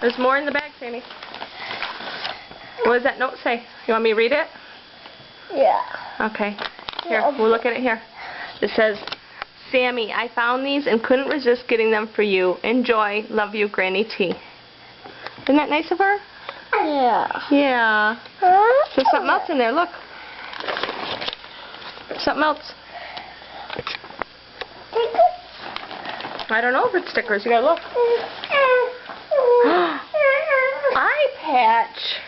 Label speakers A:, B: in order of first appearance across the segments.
A: There's more in the bag, Sammy. What does that note say? You want me to read it?
B: Yeah.
A: Okay. Here, we'll look at it here. It says, Sammy, I found these and couldn't resist getting them for you. Enjoy. Love you, Granny T. Isn't that nice of her?
B: Yeah.
A: Yeah. There's something else in there. Look. Something else. I don't know if it's stickers. You gotta look. Eye patch.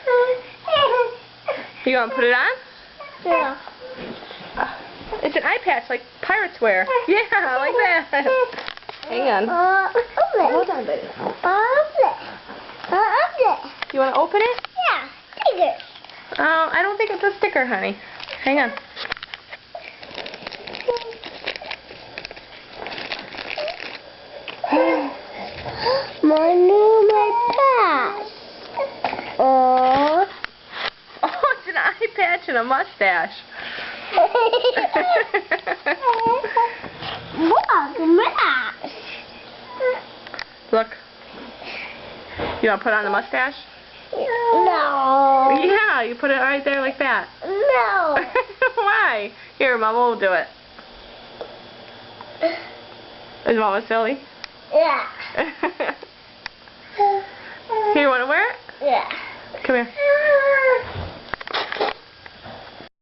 A: You gonna put it on?
B: Yeah.
A: It's an eye patch like pirates wear. Yeah, like that. Hang on. Hold on, baby. You wanna open it?
B: Yeah. Stickers.
A: Oh, I don't think it's a sticker, honey. Hang on.
B: My patch.
A: Oh, it's an eye patch and a mustache. Look. You want to put on the mustache?
B: No.
A: Yeah, you put it right there like that.
B: No.
A: Why? Here, Mama will do it. Is Mama silly?
B: Yeah.
A: Here, you want to wear it?
B: Yeah.
A: Come here.